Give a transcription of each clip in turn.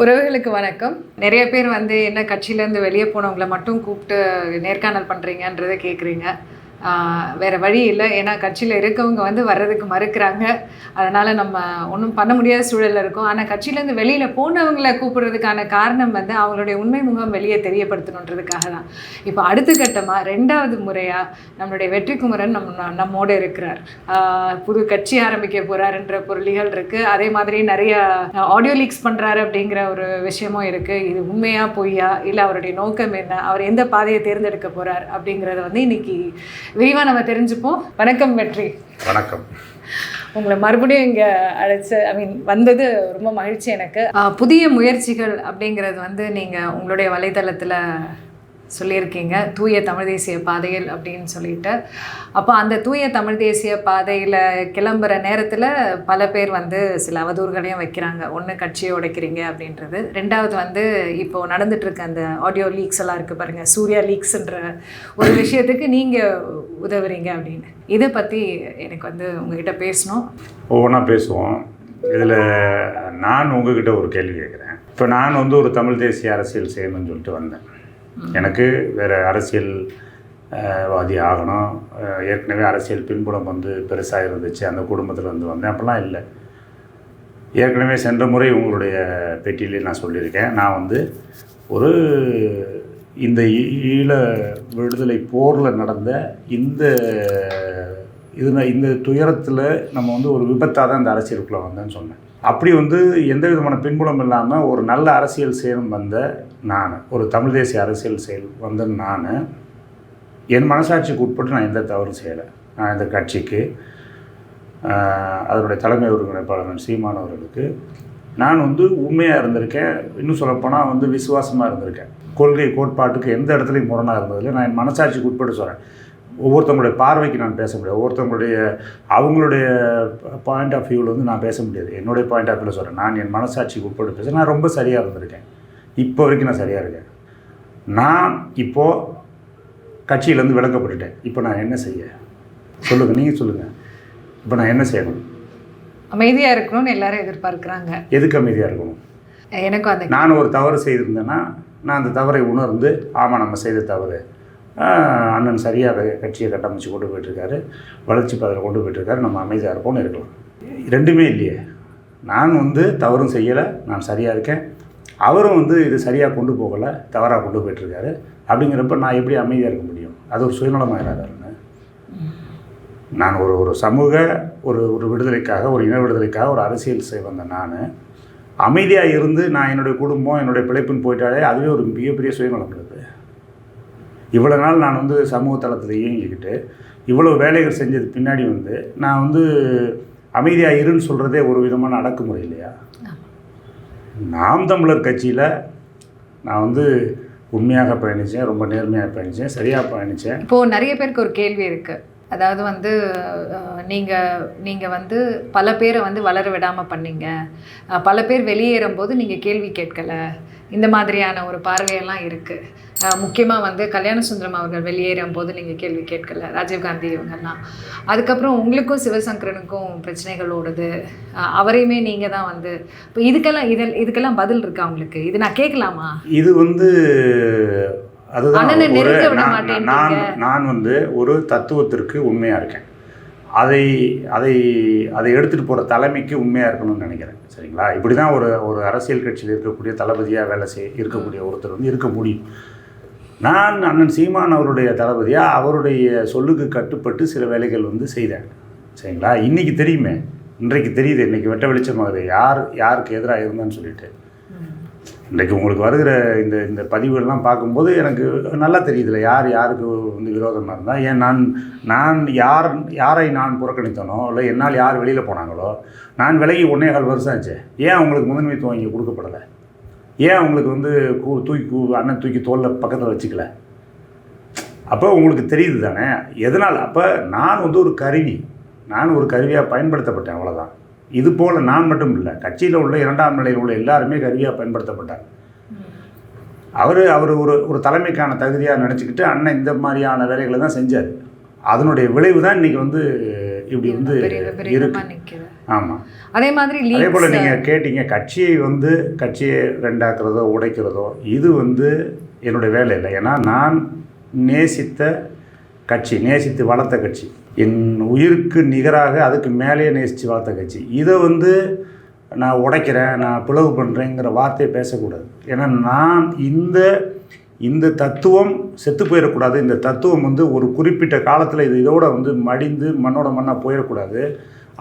உறவுகளுக்கு வணக்கம். நிறைய பேர் என்ன கட்சியிலேருந்து வெளியே போனவங்கள மட்டும் கூப்பிட்டு நேர்காணல் பண்ணுறீங்கன்றதை கேட்குறீங்க. வேறு வழி இல்லை. ஏன்னா கட்சியில் இருக்கவங்க வர்றதுக்கு மறுக்கிறாங்க. அதனால் நம்ம ஒன்றும் பண்ண முடியாத சூழலில் இருக்கோம். ஆனால் கட்சியிலேருந்து வெளியில் போனவங்களை கூப்பிடுறதுக்கான காரணம் அவங்களுடைய உண்மை முகம் வெளியே தெரியப்படுத்தணுன்றதுக்காக தான். இப்போ அடுத்த கட்டமாக 2வது முறையாக நம்மளுடைய வெற்றிக்குமரன் நம்மோடு இருக்கிறார். புது கட்சி ஆரம்பிக்க போகிறாருன்ற பொருளிகள் இருக்குது. அதே மாதிரி நிறைய ஆடியோ லீக்ஸ் பண்ணுறாரு அப்படிங்கிற ஒரு விஷயமும் இருக்குது. இது உண்மையா பொய்யா, இல்லை அவருடைய நோக்கம் என்ன, அவர் எந்த பாதையை தேர்ந்தெடுக்க போகிறார் அப்படிங்கிறத இன்னைக்கு விரிவாக நம்ம தெரிஞ்சுப்போம். வணக்கம் வெற்றி. வணக்கம். உங்களை மறுபடியும் இங்கே வந்தது ரொம்ப மகிழ்ச்சி எனக்கு. புதிய முயற்சிகள் அப்படிங்கிறது நீங்கள் உங்களுடைய வலைத்தளத்தில் சொல்லியிருக்கீங்க, தூய தமிழ் தேசிய பாதையில் அப்படின்னு சொல்லிட்டு. அப்போ அந்த தூய தமிழ் தேசிய பாதையில் கிளம்புற நேரத்தில் பல பேர் சில அவதூறுகளையும் வைக்கிறாங்க. ஒன்று கட்சியை உடைக்கிறீங்க அப்படின்றது, 2வது இப்போது நடந்துகிட்ருக்க அந்த ஆடியோ லீக்ஸ் எல்லாம் இருக்குது பாருங்கள், சூர்யா லீக்ஸுன்ற ஒரு விஷயத்துக்கு நீங்கள் உதவுறீங்க அப்படின்னு. இதை பற்றி எனக்கு உங்ககிட்ட பேசணும். ஒவ்வொன்றா பேசுவோம். இதில் நான் உங்ககிட்ட ஒரு கேள்வி கேட்குறேன். இப்போ நான் ஒரு தமிழ் தேசிய அரசியல் செய்யணும்னு சொல்லிட்டு வந்தேன். எனக்கு வேறு அரசியல் வாதி ஆகணும், ஏற்கனவே அரசியல் பின்புலம் பெருசாக இருந்துச்சு, அந்த குடும்பத்தில் வந்தேன். அப்படிலாம் இல்லை. ஏற்கனவே சென்ற முறை உங்களுடைய பேட்டியிலே நான் சொல்லியிருக்கேன், நான் ஒரு இந்த ஈழ விடுதலை போரில் நடந்த இந்த துயரத்தில் நம்ம ஒரு விபத்தாக தான் இந்த அரசியலுக்குள்ளே வந்தேன்னு சொன்னேன். அப்படி எந்த விதமான பின்புலம் இல்லாமல் ஒரு நல்ல அரசியல் செயல் வந்த நான், ஒரு தமிழ் தேசிய அரசியல் செயல் வந்த நான், என் மனசாட்சிக்கு உட்பட்டு நான் எந்த தவறும் செய்யலை. நான் இந்த கட்சிக்கு, அதனுடைய தலைமை ஒருங்கிணைப்பாளர் சீமான் அவர்களுக்கு நான் உண்மையாக இருந்திருக்கேன். இன்னும் சொல்லப்போனால் விசுவாசமாக இருந்திருக்கேன். கொள்கை கோட்பாட்டுக்கு எந்த இடத்துலையும் முரணாக இருந்ததில்லை. நான் என் மனசாட்சிக்கு உட்பட்டு சொல்கிறேன். ஒவ்வொருத்தவங்களுடைய பார்வைக்கு நான் பேச முடியாது, அவங்களுடைய பாயிண்ட் ஆஃப் வியூவில் நான் பேச முடியாது. என்னுடைய பாயிண்ட் ஆஃப் வியூவில் சொல்கிறேன். நான் என் மனசாட்சிக்கு உட்பட்டு பேசுகிறேன். நான் ரொம்ப சரியாக இருந்திருக்கேன். இப்போ வரைக்கும் நான் சரியாக இருக்கேன். நான் இப்போது கட்சியிலேருந்து விலக்கப்பட்டுட்டேன். இப்போ நான் என்ன செய்ய சொல்லுங்கள், நீங்கள் சொல்லுங்கள். இப்போ நான் என்ன செய்யணும்? அமைதியாக இருக்கணும்னு எல்லாரும் எதிர்பார்க்குறாங்க. எதுக்கு அமைதியாக இருக்கணும்? எனக்கும் நான் ஒரு தவறு செய்திருந்தேன்னா நான் அந்த தவறை உணர்ந்து, ஆமாம் நம்ம செய்த தவறு, அண்ணன் சரியாக கட்சியை கட்டமைச்சு கொண்டு போயிட்டுருக்காரு, வளர்ச்சி பாதையில் கொண்டு போயிட்டுருக்காரு, நம்ம அமைதியாக இருப்போம்னு இருக்கலாம். ரெண்டுமே இல்லையே. நான் தவறும் செய்யலை, நான் சரியாக இருக்கேன். அவரும் இது சரியாக கொண்டு போகலை, தவறாக கொண்டு போயிட்டுருக்காரு. அப்படிங்கிறப்ப நான் எப்படி அமைதியாக இருக்க முடியும்? அது ஒரு சுயநலமாயிடாதாருன்னு. நான் ஒரு சமூக ஒரு விடுதலைக்காக, ஒரு இன விடுதலைக்காக ஒரு அரசியல் செய்ய வந்த நான் அமைதியாக இருந்து நான் என்னுடைய குடும்பம், என்னுடைய பிழைப்புன்னு போயிட்டாலே அதுவே ஒரு மிகப்பெரிய சுயநலம் இருக்குது. இவ்வளோ நாள் நான் சமூக தளத்தில் இயங்கிக்கிட்டு இவ்வளோ வேலைகள் செஞ்சது பின்னாடி நான் அமைதியாக இருன்னு சொல்கிறதே ஒரு விதமான அடக்குமுறை இல்லையா? நாம் தமிழர் கட்சியில் நான் உண்மையாக பயணித்தேன், ரொம்ப நேர்மையாக பயணித்தேன், சரியாக பயணித்தேன். இப்போது நிறைய பேருக்கு ஒரு கேள்வி இருக்குது. அதாவது நீங்கள் பல பேரை வளர விடாமல் பண்ணீங்க, பல பேர் வெளியேறும்போது நீங்கள் கேள்வி கேட்கலை, இந்த மாதிரியான ஒரு பார்வையெல்லாம் இருக்குது. முக்கியமாக கல்யாண சுந்தரம் அவர்கள் வெளியேறும் போது நீங்கள் கேள்வி கேட்கலை, ராஜீவ்காந்தி இவங்கெல்லாம். அதுக்கப்புறம் உங்களுக்கும் சிவசங்கரனுக்கும் பிரச்சனைகள் ஓடுது, அவரையுமே நீங்கள் தான் இப்போ இதுக்கெல்லாம் பதில் இருக்கா உங்களுக்கு? இது நான் கேட்கலாமா? இது அதுதான் நான் ஒரு தத்துவத்திற்கு உண்மையாக இருக்கேன். அதை எடுத்துகிட்டு போகிற தலைமைக்கு உண்மையாக இருக்கணும்னு நினைக்கிறேன். சரிங்களா? இப்படி தான் ஒரு அரசியல் கட்சியில் இருக்கக்கூடிய தளபதியாக வேலை இருக்கக்கூடிய ஒருத்தர் இருக்க முடியும். நான் அண்ணன் சீமான் அவருடைய தளபதியாக அவருடைய சொல்லுக்கு கட்டுப்பட்டு சில வேலைகள் செய்தேன். சரிங்களா? இன்றைக்கி தெரியுமே, இன்றைக்கு தெரியுது, இன்றைக்கி வெட்ட வெளிச்சமாகுது யாருக்கு எதிராக இருந்தான்னு சொல்லிட்டு. இன்றைக்கு உங்களுக்கு வருகிற இந்த பதிவுகள்லாம் பார்க்கும்போது எனக்கு நல்லா தெரியுதுல்ல, யாருக்கு விரோதமாக இருந்தால். ஏன் நான் யாரை நான் புறக்கணித்தனோ, இல்லை என்னால் யார் வெளியில் போனாங்களோ, நான் விலகி 1.25 வருஷம் ஆச்சு. ஏன் அவங்களுக்கு முதன்மைத்துவம் இங்கே கொடுக்கப்படலை? ஏன் அவங்களுக்கு அண்ணன் தூக்கி தோளில் பக்கத்தில் வச்சுக்கல? அப்போ உங்களுக்கு தெரியுது தானே எதனால்? அப்போ நான் ஒரு கருவியாக பயன்படுத்தப்பட்டேன், அவ்வளோதான். இது போல் நான் மட்டும் இல்லை, கட்சியில் உள்ள 2ஆம் நிலையில் உள்ள எல்லாருமே கருவியாக பயன்படுத்தப்பட்டார். அவர் ஒரு தலைமைக்கான தகுதியாக நினச்சிக்கிட்டு அண்ணன் இந்த மாதிரியான வேலைகளை தான் செஞ்சார். அதனுடைய விளைவு தான் இன்றைக்கி இப்படி வந்து இருக்கு. ஆமாம், அதே மாதிரி அதே போல் நீங்கள் கேட்டீங்க கட்சியை வந்து கட்சியை ரெண்டாக்குறதோ உடைக்கிறதோ இது வந்து என்னுடைய வேலை இல்லை. ஏன்னா நான் நேசித்த கட்சி, நேசித்து வளர்த்த கட்சி, என் உயிருக்கு நிகராக அதுக்கு மேலேயே நேசித்து வளர்த்த கட்சி, இதை வந்து நான் உடைக்கிறேன், நான் பிளவு பண்ணுறேங்கிற வார்த்தையை பேசக்கூடாது. ஏன்னா நான் இந்த தத்துவம் செத்து போயிடக்கூடாது. இந்த தத்துவம் வந்து ஒரு குறிப்பிட்ட காலத்தில் இதோட வந்து மடிந்து மண்ணோட மண்ணாக போயிடக்கூடாது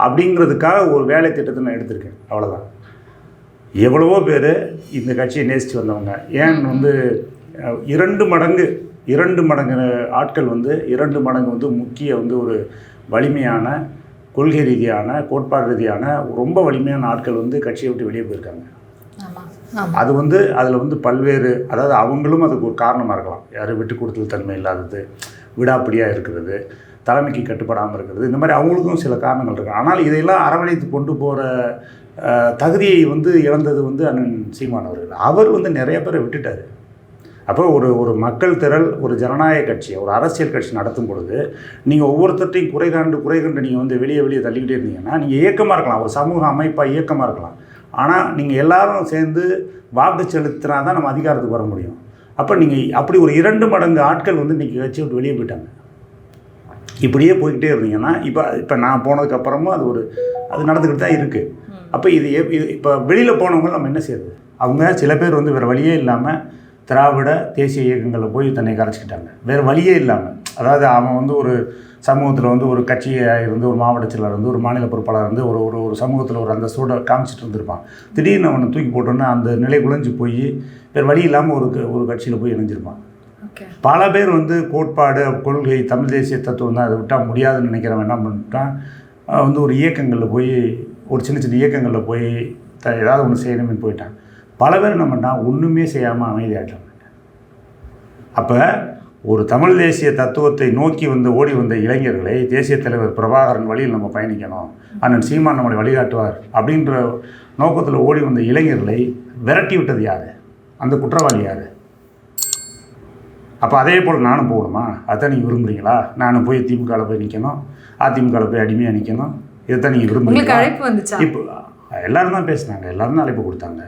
அப்படிங்கிறதுக்காக ஒரு வேலை திட்டத்தை நான் எடுத்திருக்கேன். அவ்வளோதான். எவ்வளவோ பேர் இந்த கட்சியை நேசித்து வந்தவங்க ஏன் வந்து 2 மடங்கு ஆட்கள் வந்து 2 மடங்கு வந்து முக்கிய வந்து ஒரு வலிமையான கொள்கை ரீதியான கோட்பாடு ரீதியான ரொம்ப வலிமையான ஆட்கள் வந்து கட்சியை விட்டு வெளியே போயிருக்காங்க. அது வந்து அதில் வந்து பல்வேறு, அதாவது அவங்களும் அதுக்கு ஒரு காரணமாக இருக்கலாம். யாரும் விட்டு கொடுத்தல் தன்மை இல்லாதது, விடாப்பிடியாக இருக்கிறது, தலைமைக்கு கட்டுப்படாமல் இருக்கிறது, இந்த மாதிரி அவங்களுக்கும் சில காரணங்கள் இருக்குது. ஆனால் இதையெல்லாம் அரவணைத்து கொண்டு போகிற தகுதியை வந்து இழந்தது வந்து அண்ணன் சீமான் அவர்கள். அவர் வந்து நிறைய பேரை விட்டுட்டார். அப்போ ஒரு மக்கள் திரள், ஒரு ஜனநாயக கட்சி, ஒரு அரசியல் கட்சி நடத்தும் பொழுது நீங்கள் ஒவ்வொருத்தட்டையும் குறை கண்டு நீங்கள் வந்து வெளியே தள்ளிக்கிட்டே இருந்தீங்கன்னா நீங்கள் இயக்கமாக இருக்கலாம், ஒரு சமூக அமைப்பாக இயக்கமாக இருக்கலாம். ஆனால் நீங்கள் எல்லாரும் சேர்ந்து வாக்கு செலுத்தினா தான் நம்ம அதிகாரத்துக்கு வர முடியும். அப்போ நீங்கள் அப்படி ஒரு 2 மடங்கு ஆட்கள் வந்து இன்றைக்கி கட்சி விட்டு வெளியே போயிட்டாங்க. இப்படியே போய்கிட்டே இருந்தீங்கன்னா இப்போ நான் போனதுக்கப்புறமும் அது நடந்துக்கிட்டு தான் இருக்குது. அப்போ இது இப்போ வெளியில் போனவங்க நம்ம என்ன செய்யுது? அவங்க சில பேர் வந்து வேறு வழியே இல்லாமல் திராவிட தேசிய இயக்கங்களில் போய் தன்னை கரைச்சிக்கிட்டாங்க. வேறு வழியே இல்லாமல், அதாவது அவன் வந்து ஒரு சமூகத்தில் வந்து ஒரு கட்சியை இருந்து ஒரு மாவட்ட செயலாளர் இருந்து ஒரு மாநில பொறுப்பாளர் இருந்து ஒரு சமூகத்தில் ஒரு அந்த சூட காமிச்சிட்டு இருந்திருப்பான். திடீர்னு அவனை தூக்கி போட்டோன்னா அந்த நிலை குலைஞ்சு போய் வேறு வழி இல்லாமல் ஒரு கட்சியில் போய் இணைஞ்சிருப்பான். பல பேர் வந்து கோட்பாடு, கொள்கை, தமிழ் தேசிய தத்துவம் தான் அதை விட்டால் முடியாதுன்னு நினைக்கிறவன் என்ன பண்ணிட்டான், வந்து ஒரு இயக்கங்களில் போய் ஒரு சின்ன இயக்கங்களில் போய் ஏதாவது ஒன்று செய்யணும்னு போயிட்டான். பல பேர் என்ன பண்ணால் ஒன்றுமே செய்யாமல் அமைதியாகிட்டாங்க. அப்போ ஒரு தமிழ் தேசிய தத்துவத்தை நோக்கி ஓடி வந்த இளைஞர்களை தேசிய தலைவர் பிரபாகரன் வழியில் நம்ம பயணிக்கணும், அண்ணன் சீமான் நம்மளை வழிகாட்டுவார் அப்படின்ற நோக்கத்தில் ஓடி வந்த இளைஞர்களை விரட்டி விட்டது யார்? அந்த குற்றவாளி யார்? அப்போ அதே போல் நானும் போகணுமா? அதான் நீங்கள் விரும்புகிறீங்களா? நானும் போய் திமுகவில் போய் நிற்கணும், அதிமுகவில் போய் அடிமையாக நிற்கணும், இதைத்தான் நீங்கள் விரும்புகிறீங்களா? இப்போ எல்லோரும் தான் பேசினாங்க, எல்லோரும் தான் அழைப்பு கொடுத்தாங்க.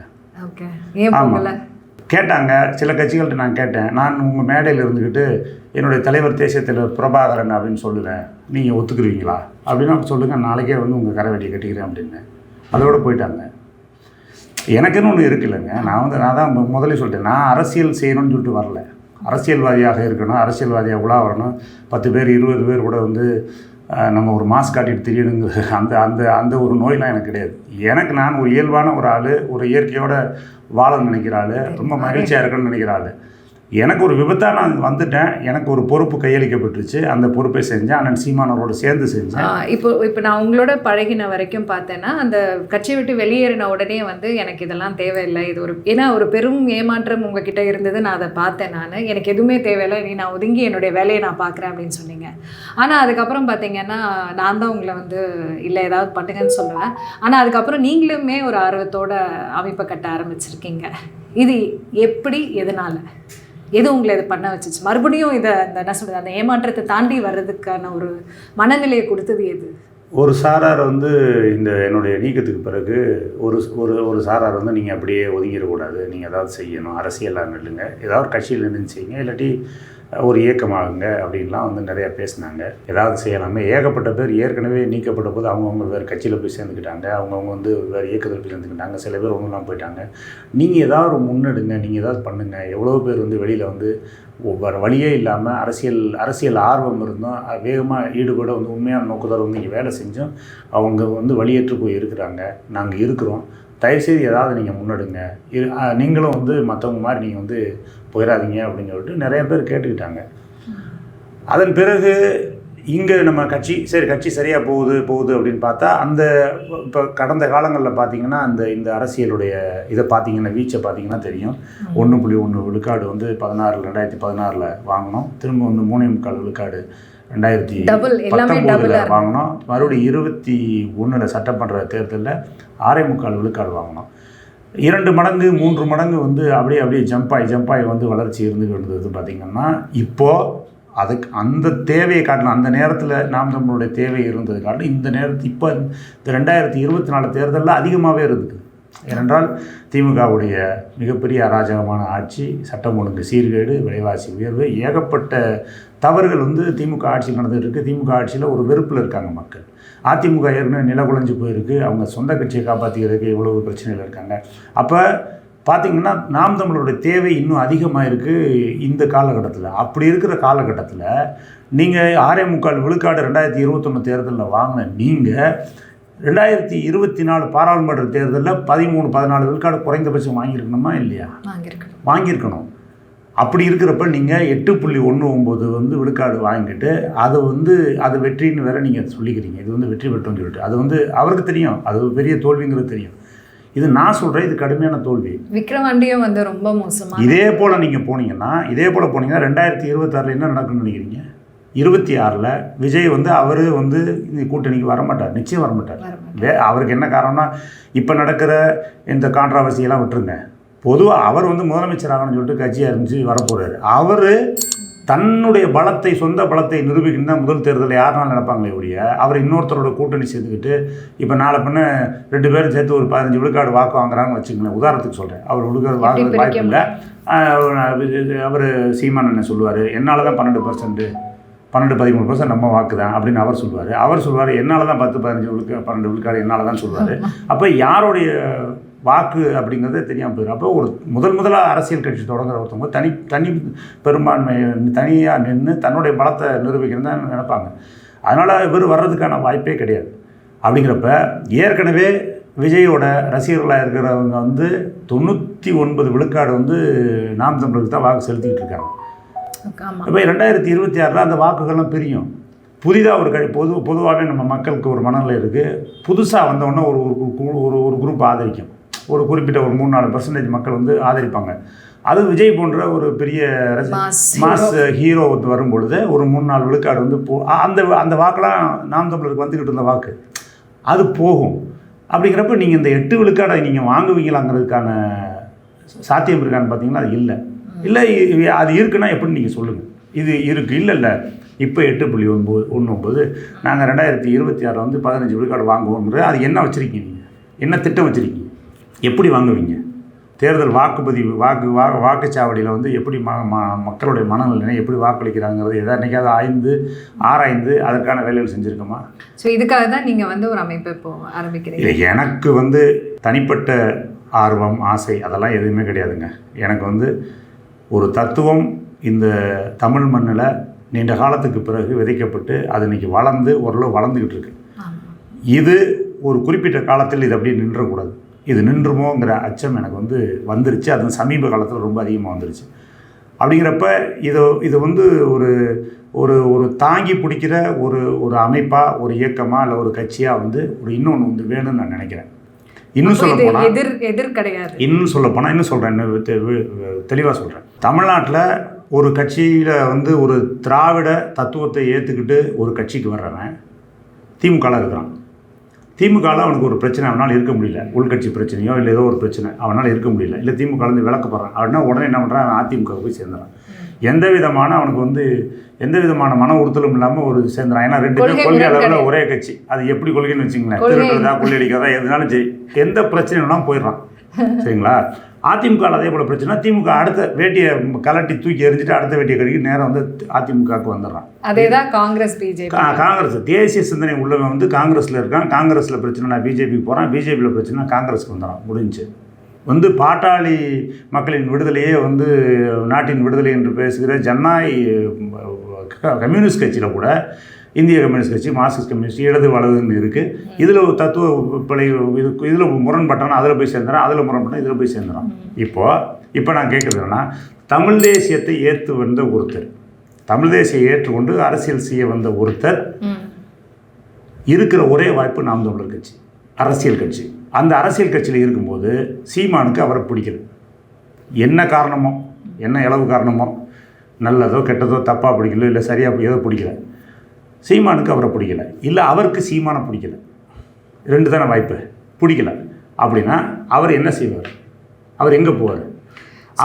ஆமாம், கேட்டாங்க. சில கட்சிகள்கிட்ட நான் கேட்டேன், நான் உங்கள் மேடையில் இருந்துக்கிட்டு என்னுடைய தலைவர் தேசிய தலைவர் பிரபாகரன் அப்படின்னு சொல்லுவேன், நீங்கள் ஒத்துக்குருவீங்களா அப்படின்னா சொல்லுங்கள், நாளைக்கே வந்து உங்கள் கரை வெட்டியை கட்டிக்கிறேன் அப்படின்னு. அதோடு போயிட்டாங்க. எனக்குன்னு ஒன்று இருக்குல்லங்க. நான் தான் முதலே சொல்லிட்டேன், நான் அரசியல் செய்யணும்னு சொல்லிட்டு வரல. அரசியல்வாதியாக இருக்கணும், அரசியல்வாதியாக உலா வரணும், 10 பேர் 20 பேர் கூட வந்து நம்ம ஒரு மாஸ்க் காட்டிட்டு தெரியணுங்கிற அந்த ஒரு நோயெலாம் எனக்கு கிடையாது. நான் ஒரு இயல்பான ஒரு ஆள், ஒரு இயற்கையோட வாழ நினைக்கிற ஆள், ரொம்ப மகிழ்ச்சியாக இருக்கணும்னு நினைக்கிற ஆள். எனக்கு ஒரு விபத்தாக நான் வந்துட்டேன், எனக்கு ஒரு பொறுப்பு கையளிக்கப்பட்டுருச்சு, அந்த பொறுப்பை செஞ்சேன், அண்ணன் சீமானவரோட சேர்ந்து செஞ்சேன். இப்போ நான் உங்களோட பழகின வரைக்கும் பார்த்தேன்னா, அந்த கட்சியை விட்டு வெளியேறின உடனே வந்து எனக்கு இதெல்லாம் தேவையில்லை, இது ஏன்னா ஒரு பெரும் ஏமாற்றம் உங்ககிட்ட இருந்தது, நான் அதை பார்த்தேன். எனக்கு எதுவுமே தேவையில்லை, நான் ஒதுங்கி என்னுடைய வேலையை நான் பார்க்குறேன் அப்படின்னு சொன்னீங்க. ஆனால் அதுக்கப்புறம் பார்த்தீங்கன்னா நான் தான் உங்களை வந்து இல்லை ஏதாவது பண்ணுங்கன்னு சொல்லுவேன். ஆனால் அதுக்கப்புறம் நீங்களுமே ஒரு ஆர்வத்தோட அமைப்பை கட்ட ஆரம்பிச்சிருக்கீங்க. இது எப்படி, எதனால், எது உங்களை இதை பண்ண வச்சிச்சு? மறுபடியும் இதை என்ன சொல்கிறது, அந்த ஏமாற்றத்தை தாண்டி வர்றதுக்கான ஒரு மனநிலையை கொடுத்தது எது? ஒரு சாரார் வந்து இந்த என்னுடைய நீக்கத்துக்கு பிறகு ஒரு சாரார் வந்து நீங்கள் அப்படியே ஒதுங்கிடக்கூடாது, நீங்கள் ஏதாவது செய்யணும், அரசியலாக நில்லுங்க, ஏதாவது ஒரு கட்சியில் நின்று செய்யுங்க, இல்லாட்டி ஒரு இயக்கமாகுங்க அப்படின்லாம் வந்து நிறையா பேசினாங்க. ஏதாவது செய்யலாமே. ஏகப்பட்ட பேர் ஏற்கனவே நீக்கப்பட்ட போது அவங்கவுங்க வேறு கட்சியில் போய் சேர்ந்துக்கிட்டாங்க, அவங்கவுங்க வந்து வேறு இயக்கத்தில் போய் சேர்ந்துக்கிட்டாங்க, சில பேர் ஒன்றுலாம் போயிட்டாங்க. நீங்கள் ஏதாவது ஒரு முன்னெடுங்க, நீங்கள் ஏதாவது பண்ணுங்கள். எவ்வளோ பேர் வந்து வெளியில் வந்து வேறு வழியே இல்லாமல் அரசியல் ஆர்வம் இருந்தோம், வேகமாக ஈடுபட வந்து உண்மையான நோக்கத்தோடு வந்து இங்கே வேலை செஞ்சோம், அவங்க வந்து வழியேற்று போய் இருக்கிறாங்க. நாங்கள் இருக்கிறோம், தயவுசெய்து ஏதாவது நீங்கள் முன்னெடுங்க, நீங்களும் வந்து மற்றவங்க மாதிரி நீங்கள் வந்து போயிடாதீங்க அப்படின்னு சொல்லிட்டு நிறைய பேர் கேட்டுக்கிட்டாங்க. அதன் பிறகு இங்கே நம்ம கட்சி சரியாக போகுது அப்படின்னு பார்த்தா இப்போ கடந்த காலங்களில் பார்த்திங்கன்னா இந்த அரசியலுடைய இதை பார்த்திங்கன்னா வீச்சை பார்த்திங்கன்னா தெரியும். 1.1 விழுக்காடு வந்து 2016 வாங்கினோம், திரும்ப வந்து 3.25 விழுக்காடு 2019 வாங்கினோம், மறுபடியும் 21 சட்டமன்ற தேர்தலில் 6.25 விழுக்காடு வாங்கினோம். 2 மடங்கு 3 மடங்கு வந்து அப்படியே ஜம்ப் ஆகி வந்து வளர்ச்சி இருந்துகிட்டு இருந்தது. பார்த்திங்கன்னா இப்போது அதுக்கு அந்த தேவையை காட்டணும். அந்த நேரத்தில் நாம் நம்மளுடைய தேவை இருந்தது காட்டணும். இந்த நேரத்தில் இப்போ இந்த 2024 தேர்தலில் அதிகமாகவே இருக்குது. ஏனென்றால் திமுகவுடைய மிகப்பெரிய அராஜகமான ஆட்சி, சட்டம் ஒழுங்கு சீர்கேடு, விலைவாசி உயர்வு, ஏகப்பட்ட தவறுகள் திமுக ஆட்சியில் நடந்துகிட்டு இருக்குது. திமுக ஆட்சியில் ஒரு வெறுப்பில் இருக்காங்க மக்கள். அதிமுக ஏற்கனவே நிலகுலைஞ்சு போயிருக்கு. அவங்க சொந்த கட்சியை காப்பாற்றிக்கிறதுக்கு இவ்வளவு பிரச்சனைகள் இருக்காங்க. அப்போ பார்த்திங்கன்னா நாம் தமிழருடைய தேவை இன்னும் அதிகமாக இருக்குது இந்த காலகட்டத்தில். அப்படி இருக்கிற காலகட்டத்தில் நீங்கள் 6.25 விழுக்காடு 2021 தேர்தலில் வாங்கின நீங்கள் 2024 பாராளுமன்ற தேர்தலில் 13-14 விழுக்காடு குறைந்தபட்சம் வாங்கியிருக்கணுமா இல்லையா? வாங்கியிருக்கணும். அப்படி இருக்கிறப்ப நீங்கள் 8.19 விழுக்காடு வாங்கிட்டு அது வெற்றின்னு வேற நீங்கள் சொல்லிக்கிறீங்க. இது வெற்றி பெற்றோன்னு சொல்லிட்டு அது அவருக்கு தெரியும், அது பெரிய தோல்விங்கிறது தெரியும். இது நான் சொல்கிறேன், இது கடுமையான தோல்வி. விக்ரவாண்டியும் ரொம்ப மோசமாக. இதே போல் நீங்கள் போனீங்கன்னா 2026 என்ன நடக்குன்னு நினைக்கிறீங்க? 26 விஜய் அவர் இந்த கூட்டணிக்கு வரமாட்டார், நிச்சயம் வரமாட்டார். அவருக்கு என்ன காரணம்னா, இப்போ நடக்கிற இந்த கான்ட்ராவர்சியெல்லாம் விட்டுருங்க. பொதுவாக அவர் முதலமைச்சர் ஆகணும்னு சொல்லிட்டு கட்சி ஆரம்பித்து வரப்போகிறார். அவர் தன்னுடைய பலத்தை, சொந்த பலத்தை நிரூபிக்கணும் தான் முதல் தேர்தலில் யாருனாலும் நினைப்பாங்களே ஒழிய, அவர் இன்னொருத்தரோட கூட்டணி சேர்த்துக்கிட்டு இப்போ நாளை பண்ண 2 பேரும் சேர்த்து ஒரு 15 விழுக்காடு வாக்கு வாங்குறாங்கன்னு வச்சுங்களேன். உதாரணத்துக்கு சொல்கிறேன். அவர் விழுக்காடு வாங்குறது வாய்ப்பு இல்லை. அவர் சீமான் என்ன சொல்லுவார், என்னால் தான் 12-13% நம்ம வாக்கு தான் அப்படின்னு அவர் சொல்லுவார். என்னால் தான் 10-15 விழுக்காடு என்னால் தான் சொல்லுவார். அப்போ யாருடைய வாக்கு அப்படிங்கிறதே தெரியாமல் போயிடும். அப்போ ஒரு முதலாக அரசியல் கட்சி தொடங்குற ஒருத்தவங்க தனி பெரும்பான்மை தனியாக நின்று தன்னுடைய பலத்தை நிரூபிக்கணும் தான் நினைப்பாங்க. அதனால் இவர் வர்றதுக்கான வாய்ப்பே கிடையாது. அப்படிங்கிறப்ப ஏற்கனவே விஜயோட ரசிகர்களாக இருக்கிறவங்க 99 விழுக்காடு நாம் தமிழருக்கு தான் வாக்கு செலுத்திக்கிட்டு இருக்காங்க. இப்போ 2026 அந்த வாக்குகள்லாம் பிரியும். புதிதாக ஒரு பொதுவாகவே நம்ம மக்களுக்கு ஒரு மனநிலை இருக்குது. புதுசாக வந்தோடனே ஒரு குரூப் ஆதரிக்கும். ஒரு குறிப்பிட்ட ஒரு 3-4% மக்கள் ஆதரிப்பாங்க. அது விஜய் போன்ற ஒரு பெரிய மாஸ் ஹீரோ வரும்பொழுது ஒரு 3-4 விழுக்காடு அந்த வாக்கெல்லாம் நாம் தமிழருக்கு வந்துக்கிட்டு இருந்த வாக்கு அது போகும். அப்படிங்கிறப்ப நீங்கள் இந்த 8 விழுக்காடை நீங்கள் வாங்குவீங்களாங்கிறதுக்கான சாத்தியம் இருக்கான்னு பார்த்தீங்கன்னா அது இல்லை. அது இருக்குன்னா எப்படி நீங்கள் சொல்லுங்கள்? இது இருக்குது. இல்லை இப்போ 8.19 நாங்கள் 2026 15 விழுக்காடு வாங்குவோங்கிற அது என்ன வச்சுருக்கீங்க? நீங்கள் என்ன திட்டம் வச்சுருக்கீங்க? எப்படி வாங்குவீங்க? தேர்தல் வாக்குப்பதிவு வாக்குச்சாவடியில் எப்படி மக்களுடைய மனநிலை எப்படி வாக்களிக்கிறாங்கிறது என்னைக்காவது ஆராய்ந்து அதற்கான வேலைகள் செஞ்சுருக்கோமா? ஸோ இதுக்காக தான் நீங்கள் ஒரு அமைப்பு இப்போ ஆரம்பிக்கிறீங்க? இல்லை, எனக்கு தனிப்பட்ட ஆர்வம், ஆசை அதெல்லாம் எதுவுமே கிடையாதுங்க. எனக்கு ஒரு தத்துவம் இந்த தமிழ் மண்ணில் நீண்ட காலத்துக்கு பிறகு விதைக்கப்பட்டு அது இன்றைக்கி ஓரளவு வளர்ந்துக்கிட்டு இருக்கு. இது ஒரு குறிப்பிட்ட காலத்தில் இது அப்படியே நின்றக்கூடாது. இது நின்றுமோங்கிற அச்சம் எனக்கு வந்துருச்சு. அது சமீப காலத்தில் ரொம்ப அதிகமாக வந்துருச்சு. அப்படிங்கிறப்ப இது ஒரு ஒரு ஒரு தாங்கி பிடிக்கிற ஒரு அமைப்பாக, ஒரு இயக்கமாக, இல்லை ஒரு கட்சியாக இன்னொன்று வேணும்னு நான் நினைக்கிறேன். இன்னும் சொல்ல போனால் எதிர் கிடையாது. இன்னும் சொல்கிறேன், தெளிவாக சொல்கிறேன். தமிழ்நாட்டில் ஒரு கட்சியில் ஒரு திராவிட தத்துவத்தை ஏற்றுக்கிட்டு ஒரு கட்சிக்கு வர்றவன் திமுகவில் இருக்கிறான். திமுகவில் அவனுக்கு ஒரு பிரச்சனை அவனால் இருக்க முடியல, உள்கட்சி பிரச்சனையோ இல்லை ஏதோ ஒரு பிரச்சனை அவனால் இருக்க முடியல, இல்லை திமுகலேருந்து விளக்கப்படுறான் அப்படின்னா உடனே என்ன பண்ணுறான், அதிமுக போய் சேர்ந்துறான். எந்த விதமான மன உறுத்தலும் இல்லாமல் ஒரு சேர்ந்துறான். ஏன்னா 2 பேரும் கொள்கை அளவில் ஒரே கட்சி. அது எப்படி கொள்கைன்னு வச்சுங்களேன், திருடுறதா கொள்ளையடிக்கிறதா எதுனாலும் எந்த பிரச்சனைலாம் போயிடுறான். சரிங்களா? அதிமுக அதே போல் பிரச்சனை. திமுக அடுத்த வேட்டியை கலட்டி தூக்கி எறிஞ்சிட்டு அடுத்த வேட்டியை கழிக்க நேரம் அதிமுகவுக்கு வந்துடுறான். அதே தான் காங்கிரஸ், பிஜேபி. காங்கிரஸ் தேசிய சிந்தனை உள்ளவன் காங்கிரஸில் இருக்கான். காங்கிரஸில் பிரச்சனை நான் பிஜேபிக்கு போகிறேன், பிஜேபியில் பிரச்சனை காங்கிரஸுக்கு வந்துடுறான். முடிஞ்சு பாட்டாளி மக்களின் விடுதலையே நாட்டின் விடுதலை என்று பேசுகிற கம்யூனிஸ்ட் கட்சியில் கூட இந்திய கம்யூனிஸ்ட் கட்சி, மார்க்சிஸ்ட் கம்யூனிஸ்ட், இடது வலதுன்னு இருக்குது. இதில் ஒரு தத்துவ பிழை இதில் முரண்பட்டானா அதில் போய் சேர்ந்துறான், அதில் முரண்பட்டால் இதில் போய் சேர்ந்துறான். இப்போ நான் கேட்குறது என்னன்னா, தமிழ் தேசியத்தை ஏற்று வந்த ஒருத்தர், தமிழ் தேசியம் ஏற்றுக்கொண்டு அரசியல் செய்ய வந்த ஒருத்தர் இருக்கிற ஒரே வாய்ப்பு நாம் தமிழர் கட்சி, அரசியல் கட்சி. அந்த அரசியல் கட்சியில் இருக்கும்போது சீமானுக்கு அவரை பிடிக்குது. என்ன காரணமோ, என்ன இளவு காரணமோ, நல்லதோ கெட்டதோ, தப்பாக பிடிக்கல, இல்லை சரியாக ஏதோ பிடிக்கல, சீமானுக்கு அவரை பிடிக்கல, இல்லை அவருக்கு சீமானை பிடிக்கல, 2 தானே வாய்ப்பு. பிடிக்கல அப்படின்னா அவர் என்ன செய்வார்? அவர் எங்கே போவார்?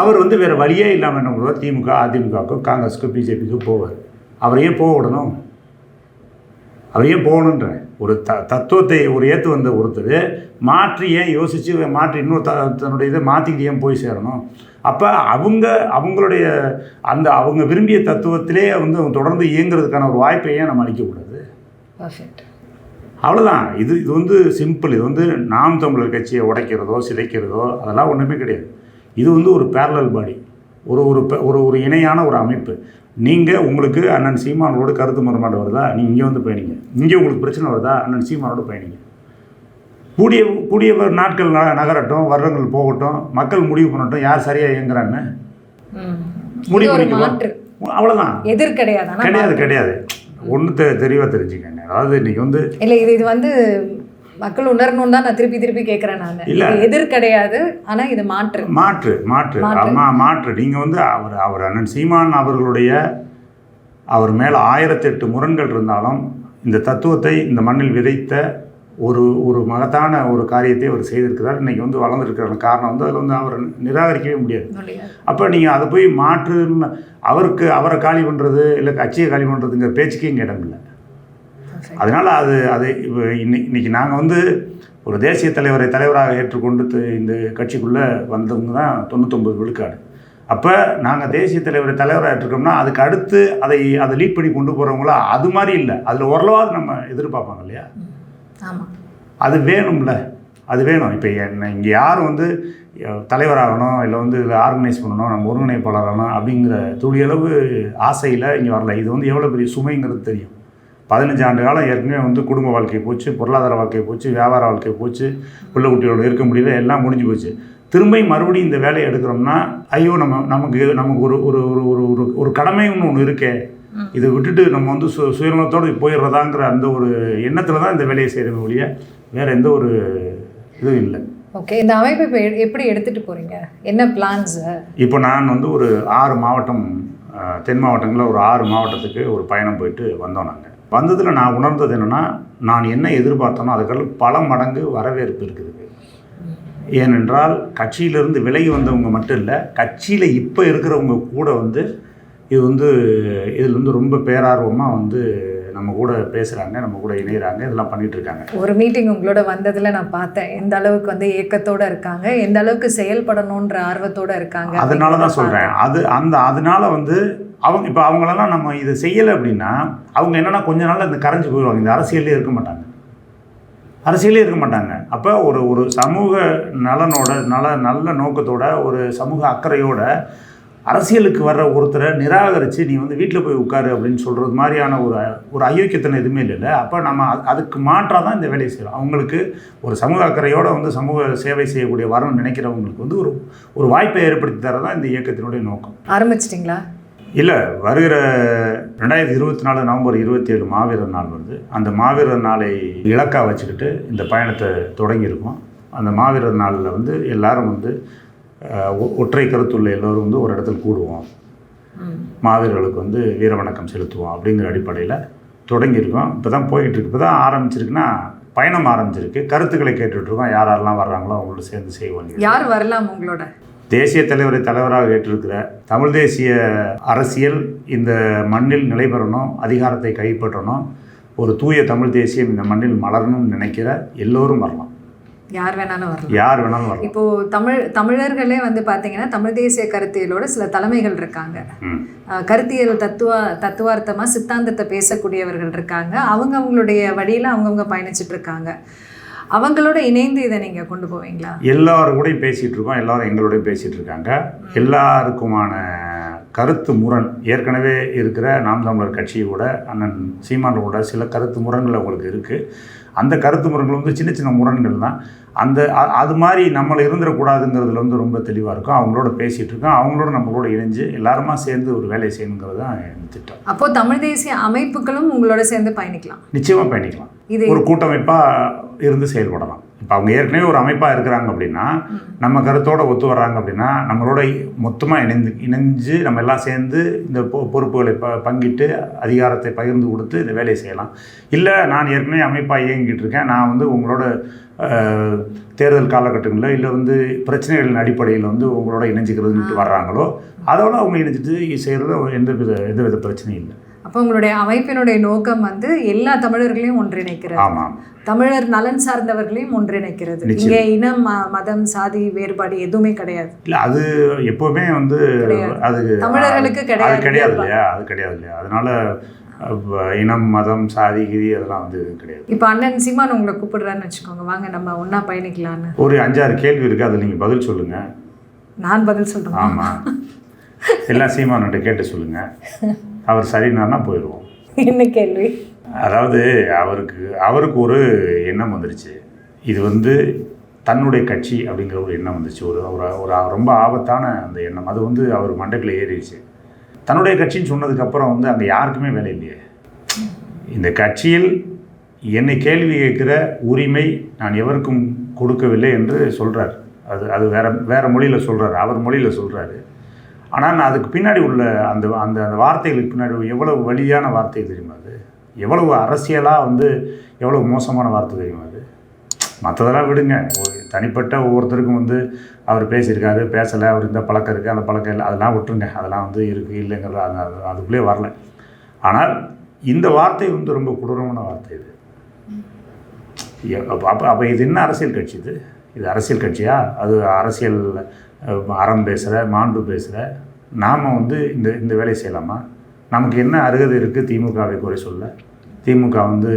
அவர் வேறு வழியே இல்லாமல் என்ன பண்ணுவார்? திமுக, அதிமுகவுக்கோ, காங்கிரஸுக்கோ, பிஜேபிக்கோ போவார். அவர் ஏன் போக விடணும்? அவர் ஏன் போகணுன்றேன். ஒரு தத்துவத்தை ஒரு ஏற்று வந்த ஒருத்தர் மாற்றி ஏன் யோசித்து மாற்றி இன்னொரு தன்னுடைய இதை மாற்றிக்கிட்டு ஏன் போய் சேரணும்? அப்போ அவங்களுடைய அவங்க விரும்பிய தத்துவத்திலே வந்து தொடர்ந்து இயங்குறதுக்கான ஒரு வாய்ப்பை ஏன் நம்ம அளிக்கக்கூடாது? அவ்வளோதான். இது வந்து சிம்பிள். இது வந்து நாம் தமிழர் கட்சியை உடைக்கிறதோ சிதைக்கிறதோ அதெல்லாம் ஒன்றுமே கிடையாது. இது வந்து ஒரு பேரலல் பாடி, ஒரு இணையான ஒரு அமைப்பு. நீங்கள் உங்களுக்கு அண்ணன் சீமானோட கருத்து முரண்பாடு வருதா, நீங்கள் இங்கே வந்து பயணிங்க. இங்கே உங்களுக்கு பிரச்சனை வருதா, அண்ணன் சீமானோட பயணிங்க. கூடிய நாட்கள் நகரட்டும், வருடங்கள் போகட்டும், மக்கள் முடிவு பண்ணட்டும் யார் சரியாக இயங்குறான்னு முடிவு பண்ணிக்கலாம். அவ்வளோதான். எதிர் கிடையாது. கிடையாது. ஒன்று தெளிவாக தெரிஞ்சுக்கங்க. அதாவது இன்றைக்கி வந்து இல்லை இது வந்து மக்கள் உணரணும்னு தான் நான் திருப்பி கேட்குறேன். நான் இல்லை எதிர் கிடையாது, ஆனால் இது மாற்று. நீங்கள் வந்து அவர் அண்ணன் சீமான் அவர்களுடைய அவர் மேலே 1008 முரண்கள் இருந்தாலும் இந்த தத்துவத்தை இந்த மண்ணில் விதைத்த ஒரு மகத்தான ஒரு காரியத்தை அவர் செய்திருக்கிறார். இன்றைக்கி வந்து வளர்ந்துருக்கிற காரணம் வந்து அதில் வந்து அவரை நிராகரிக்கவே முடியாது. அப்போ நீங்கள் அதை போய் மாற்றுன்னு அவரை காலி பண்ணுறது இல்லை கட்சியை காலி பண்ணுறதுங்கிற பேச்சுக்கே இங்கே இடம் இல்லை. அதனால் அது இன்னைக்கு நாங்கள் வந்து ஒரு தேசிய தலைவராக ஏற்றுக்கொண்டு இந்த கட்சிக்குள்ளே வந்தவங்க தான் 99 விழுக்காடு. அப்போ நாங்கள் தேசிய தலைவராக ஏற்றுக்கோம்னா அதுக்கு அடுத்து அதை லீட் பண்ணி கொண்டு போகிறவங்களா அது மாதிரி இல்லை. அதில் ஓரளவாவது நம்ம எதிர்பார்ப்பாங்க இல்லையா? ஆமாம், அது வேணும்ல, அது வேணும். இப்போ இங்கே யாரும் வந்து தலைவராகணும் இல்லை வந்து ஆர்கனைஸ் பண்ணணும், நம்ம ஒருங்கிணைப்பாளராகணும் அப்படிங்கிற துளியளவு ஆசையில் இங்கே வரல. இது வந்து எவ்வளோ பெரிய சுமைங்கிறது தெரியும். 15 ஆண்டு காலம் ஏற்கனவே வந்து குடும்ப வாழ்க்கை போச்சு, பொருளாதார வாழ்க்கை போச்சு, வியாபார வாழ்க்கை போச்சு, பிள்ளை குட்டியோடு இருக்க முடியல, எல்லாம் முடிஞ்சு போச்சு. மறுபடியும் இந்த வேலையை எடுக்கிறோம்னா ஐயோ நமக்கு ஒரு ஒரு ஒரு ஒரு கடமைன்னு ஒன்று இருக்கே, இதை விட்டுட்டு நம்ம வந்து சுயநலத்தோடு போயிடுறதாங்கிற அந்த ஒரு எண்ணத்தில் தான் இந்த வேலையை செய்கிறோம் ஒழிய வேறு எந்த ஒரு இதுவும் இல்லை. ஓகே, இந்த அமைப்பை இப்போ எப்படி எடுத்துகிட்டு போகிறீங்க? என்ன பிளான்ஸு? இப்போ நான் வந்து ஒரு 6 மாவட்டம், தென் மாவட்டங்களில் ஒரு 6 மாவட்டத்துக்கு ஒரு பயணம் போயிட்டு வந்தோம். நாங்கள் வந்ததில் நான் உணர்ந்தது என்னென்னா, நான் என்ன எதிர்பார்த்தனோ அதுக்கெல்லாம் பல மடங்கு வரவேற்பு இருக்குது. ஏனென்றால் கட்சியிலிருந்து விலகி வந்தவங்க மட்டும் இல்லை, கட்சியில் இப்போ இருக்கிறவங்க கூட வந்து இதில் வந்து ரொம்ப பேரார்வமாக வந்து நம்ம கூட பேசுகிறாங்க, நம்ம கூட இணைகிறாங்க, இதெல்லாம் பண்ணிகிட்ருக்காங்க. ஒரு மீட்டிங் உங்களோட வந்ததில் நான் பார்த்தேன் எந்த அளவுக்கு வந்து ஏக்கத்தோடு இருக்காங்க, எந்த அளவுக்கு செயல்படணுன்ற ஆர்வத்தோடு இருக்காங்க. அதனால தான் சொல்கிறேன். அதனால வந்து இப்போ அவங்களெல்லாம் நம்ம இதை செய்யலை அப்படின்னா அவங்க என்னென்னா கொஞ்ச நாள் இந்த கரைஞ்சி போயிடுவாங்க, இந்த அரசியலே இருக்க மாட்டாங்க. அப்போ ஒரு சமூக நலனோட நல்ல நோக்கத்தோட ஒரு சமூக அக்கறையோட அரசியலுக்கு வர்ற ஒருத்தரை நிராகரித்து நீ வந்து வீட்டில் போய் உட்காரு அப்படின்னு சொல்கிறது மாதிரியான ஒரு அயோக்கியத்தனை எதுவுமே இல்லை. அப்போ நம்ம அதுக்கு மாற்றாக தான் இந்த வேலையை செய்கிறோம். அவங்களுக்கு ஒரு சமூக அக்கறையோடு வந்து சமூக சேவை செய்யக்கூடிய வரணும்னு நினைக்கிறவங்களுக்கு வந்து ஒரு வாய்ப்பை ஏற்படுத்தி தரதான் இந்த இயக்கத்தினுடைய நோக்கம். ஆரம்பிச்சிட்டிங்களா? இல்லை, வருகிற 2024 நவம்பர் 27 மாவீரர் நாள் வருது. அந்த மாவீரர் நாளை இலக்காக வச்சுக்கிட்டு இந்த பயணத்தை தொடங்கியிருக்கோம். அந்த மாவீரர் நாளில் வந்து எல்லாரும் வந்து ஒற்றை கருத்துள்ள எல்லோரும் வந்து ஒரு இடத்துல கூடுவோம், மாவீரர்களுக்கு வந்து வீரவணக்கம் செலுத்துவோம் அப்படிங்கிற அடிப்படையில் தொடங்கியிருக்கோம். இப்போ தான் போய்கிட்டுருக்கு. இப்போ தான் ஆரம்பிச்சிருக்குன்னா பயணம் ஆரம்பிச்சிருக்கு. கருத்துக்களை கேட்டுட்ருக்கோம். யாரெல்லாம் வர்றாங்களோ அவங்களோட சேர்ந்து செய்வோம். யார் வரலாம்? உங்களோட தேசிய தலைவராக ஏற்றிருக்கிற தமிழ் தேசிய அரசியல் இந்த மண்ணில் நிலை பெறணும், அதிகாரத்தை கைப்பற்றணும், ஒரு தூய தமிழ் தேசியம் இந்த மண்ணில் மலரணும்னு நினைக்கிற எல்லோரும் வரலாம். யார் வேணாலும் வரலாம். இப்போது தமிழர்களே வந்து பார்த்தீங்கன்னா தமிழ் தேசிய கருத்தியலோட சில தலைமைகள் இருக்காங்க. கருத்தியல் தத்துவார்த்தமாக சித்தாந்தத்தை பேசக்கூடியவர்கள் இருக்காங்க. அவங்களுடைய வழியில் அவங்கவுங்க பயணிச்சுட்டு இருக்காங்க. அவங்களோட இணைந்து இதை நீங்கள் கொண்டு போவீங்களா? எல்லாரும் கூட பேசிகிட்டு இருக்கோம், எல்லாரும் எங்களோடய பேசிகிட்டு இருக்காங்க. எல்லாருக்குமான கருத்து முரண் ஏற்கனவே இருக்கிற நாம் தமிழர் கட்சியோட அண்ணன் சீமானோட சில கருத்து முரண்கள் அவங்களுக்கு இருக்குது. அந்த கருத்து முரண்கள் வந்து சின்ன சின்ன முரண்கள் தான். அது மாதிரி நம்மளை இருந்துடக்கூடாதுங்கிறதுல வந்து ரொம்ப தெளிவாக இருக்கும். அவங்களோட பேசிகிட்டு இருக்கோம். அவங்களோட நம்மளோட இணைஞ்சு எல்லாருமா சேர்ந்து ஒரு வேலையை செய்யணுங்கிறது தான் என் திட்டம். அப்போது தமிழ் தேசிய அமைப்புகளும் உங்களோட சேர்ந்து பயணிக்கலாம்? நிச்சயமாக பயணிக்கலாம். இது ஒரு கூட்டமைப்பாக இருந்து செயல்படலாம். இப்போ அவங்க ஏற்கனவே ஒரு அமைப்பாக இருக்கிறாங்க அப்படின்னா, நம்ம கருத்தோடு ஒத்து வர்றாங்க அப்படின்னா, நம்மளோட மொத்தமாக இணைஞ்சு நம்ம எல்லாம் சேர்ந்து இந்த பொறுப்புகளை பங்கிட்டு அதிகாரத்தை பகிர்ந்து கொடுத்து இந்த வேலையை செய்யலாம். இல்லை நான் ஏற்கனவே அமைப்பாக இயங்கிட்டு இருக்கேன், நான் வந்து உங்களோட தேர்தல் காலகட்டங்களில் இல்லை வந்து பிரச்சனைகளின் அடிப்படையில் வந்து உங்களோட இணைஞ்சிக்கிறதுன்ட்டு வர்றாங்களோ அதோட அவங்க இணைஞ்சிட்டு செய்கிறது எந்தவித பிரச்சனையும் இல்லை. அப்போ உங்களுடைய அமைப்பினுடைய நோக்கம் வந்து எல்லா தமிழர்களையும் ஒன்றிணைக்கிறது, ஆமாம், தமிழர் நலன் சார்ந்தவர்களையும் ஒன்றிணைக்கிறது. நிச்சயம். இங்கே இனம் மதம் சாதி வேறுபாடு எதுவுமே கிடையாது. இல்லை அது எப்போவுமே வந்து கிடையாது. அது தமிழர்களுக்கு அது கிடையாது. கிடையாது இல்லையா, அது கிடையாது இல்லையா. அதனால இனம் மதம் சாதி கிதி அதெல்லாம் வந்து கிடையாது. இப்போ அண்ணன் சீமான் உங்களை கூப்பிடுறான்னு வச்சுக்கோங்க, வாங்க நம்ம ஒன்றா பயணிக்கலான்னு. ஒரு 5-6 கேள்வி இருக்குது, அதில் நீங்கள் பதில் சொல்லுங்கள். நான் பதில் சொல்கிறேன். ஆமாம், எல்லாம் சீமான்கிட்ட கேட்டு சொல்லுங்கள். அவர் சரினார்னா போயிடுவோம். என்ன கேள்வி? அதாவது அவருக்கு ஒரு எண்ணம் வந்துருச்சு. இது வந்து தன்னுடைய கட்சி அப்படிங்கிற ஒரு எண்ணம் வந்துச்சு. ஒரு ஒரு ரொம்ப ஆபத்தான அந்த எண்ணம். அது வந்து அவர் மண்டைக்குள்ளே ஏறிடுச்சு. தன்னுடைய கட்சின்னு சொன்னதுக்கப்புறம் வந்து அங்கே யாருக்குமே வேலை இல்லையே. இந்த கட்சியில் என்னை கேள்வி கேட்குற உரிமை நான் எவருக்கும் கொடுக்கவில்லை என்று சொல்கிறார். அது வேறு மொழியில் சொல்கிறார், அவர் மொழியில் சொல்கிறாரு. ஆனால் நான் அதுக்கு பின்னாடி உள்ள அந்த அந்த அந்த வார்த்தைகளுக்கு பின்னாடி எவ்வளவு வலியான வார்த்தை தெரியுமா? அது எவ்வளவு அரசியலாக வந்து எவ்வளவு மோசமான வார்த்தை தெரியுமா? அது மற்றதெல்லாம் விடுங்க, தனிப்பட்ட ஒவ்வொருத்தருக்கும் வந்து அவர் பேசியிருக்காரு, பேசலை, அவர் இந்த பழக்கம் இருக்குது, அந்த பழக்கம் இல்லை, அதெல்லாம் விட்டுருங்க. அதெல்லாம் வந்து இருக்குது இல்லைங்கிறது அதுக்குள்ளே வரல. ஆனால் இந்த வார்த்தை வந்து ரொம்ப கொடூரமான வார்த்தை இது. அப்போ இது என்ன அரசியல் கட்சி? இது அரசியல் கட்சியா? அது அரசியல் அறம் பேசுகிற மாண்பு பேசுகிற நாம் வந்து இந்த வேலையை செய்யலாமா? நமக்கு என்ன அருகதை இருக்குது திமுகவை குறை சொல்ல? திமுக வந்து